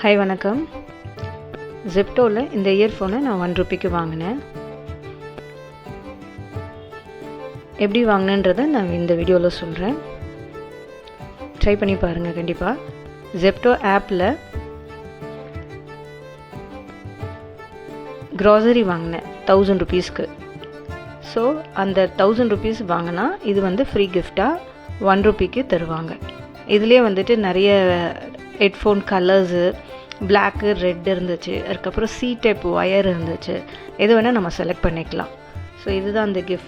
Hi வணக்கம். ஜெப்டோவில் இந்த இயர்ஃபோனை நான் ₹1க்கு வாங்கினேன். எப்படி வாங்கினேன்றதை நான் இந்த வீடியோவில் சொல்கிறேன். ட்ரை பண்ணி பாருங்கள் கண்டிப்பாக. ஜெப்டோ ஆப்பில் க்ராசரி வாங்கினேன் ₹1000. ஸோ அந்த ₹1000 வாங்கினா இது வந்து ஃப்ரீ கிஃப்டாக ₹1க்கு தருவாங்க. இதுலேயே வந்துட்டு நிறைய ஹெட்ஃபோன் கலர்ஸு பிளாக்கு ரெட் இருந்துச்சு. அதுக்கப்புறம் சி டைப் ஒயர் இருந்துச்சு. எது வேணால் நம்ம செலக்ட் பண்ணிக்கலாம். ஸோ இதுதான் அந்த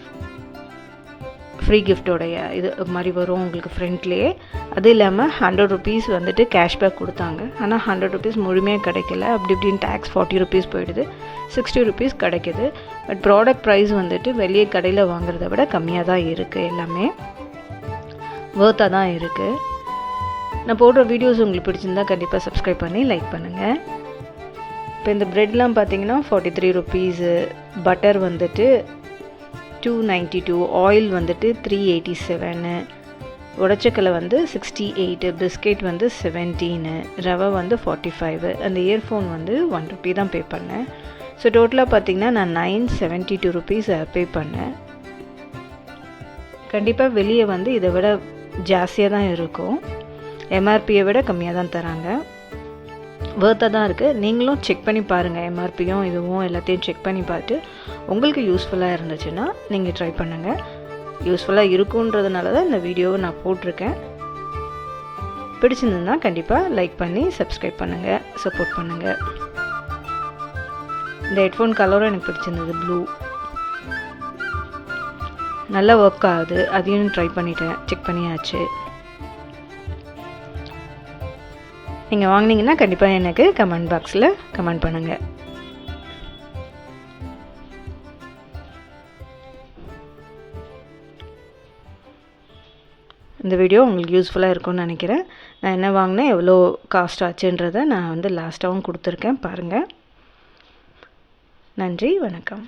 ஃப்ரீ கிஃப்டோடைய இது மாதிரி வரும் உங்களுக்கு ஃப்ரெண்ட்லேயே. அது இல்லாமல் ₹100 வந்துட்டு கேஷ்பேக் கொடுத்தாங்க. ஆனால் ₹100 முழுமையாக கிடைக்கல. அப்படி இப்படின்னு டேக்ஸ் ₹40 போயிடுது. ₹60 கிடைக்கிது. பட் ப்ராடக்ட் ப்ரைஸ் வந்துட்டு வெளியே கடையில் வாங்குறத விட கம்மியாக தான் இருக்குது. எல்லாமே வர்த்தாக தான் இருக்குது. நான் போடுற வீடியோஸ் உங்களுக்கு பிடிச்சிருந்தா கண்டிப்பாக சப்ஸ்கிரைப் பண்ணி லைக் பண்ணுங்கள். இப்போ இந்த ப்ரெட்லாம் பார்த்தீங்கன்னா ₹43, பட்டர் வந்துட்டு $292, ஆயில் வந்துட்டு $387, உடச்சக்கலை வந்து $68, பிஸ்கெட் வந்து $17, ரவை வந்து $45. அந்த இயர்ஃபோன் வந்து ₹1 தான் பே பண்ணேன். ஸோ டோட்டலாக பார்த்தீங்கன்னா நான் $972 பே பண்ணேன். கண்டிப்பாக வெளியே வந்து இதை விட ஜாஸ்தியாக தான் இருக்கும். எம்ஆர்பியை விட கம்மியாக தான் தராங்க. வர்த்தாக தான் இருக்குது. நீங்களும் செக் பண்ணி பாருங்கள். எம்ஆர்பியும் இதுவும் எல்லாத்தையும் செக் பண்ணி பார்த்து உங்களுக்கு யூஸ்ஃபுல்லாக இருந்துச்சுன்னா நீங்கள் ட்ரை பண்ணுங்கள். யூஸ்ஃபுல்லாக இருக்குன்றதுனால தான் இந்த வீடியோவை நான் போட்டிருக்கேன். பிடிச்சிருந்ததுன்னா கண்டிப்பாக லைக் பண்ணி சப்ஸ்கிரைப் பண்ணுங்கள், சப்போர்ட் பண்ணுங்கள். இந்த ஹெட்ஃபோன் கலரும் எனக்கு பிடிச்சிருந்தது, ப்ளூ. நல்லா ஒர்க் ஆகுது. அதையும் ட்ரை பண்ணிட்டேன், செக் பண்ணியாச்சு. நீங்கள் வாங்கினீங்கன்னா கண்டிப்பாக எனக்கு கமெண்ட் பாக்ஸில் கமெண்ட் பண்ணுங்கள். இந்த வீடியோ உங்களுக்கு யூஸ்ஃபுல்லாக இருக்கும்னு நினைக்கிறேன். நான் என்ன வாங்கினேன், எவ்வளோ காஸ்ட் ஆச்சுன்றதை நான் வந்து லாஸ்ட்டாகவும் கொடுத்துருக்கேன், பாருங்கள். நன்றி, வணக்கம்.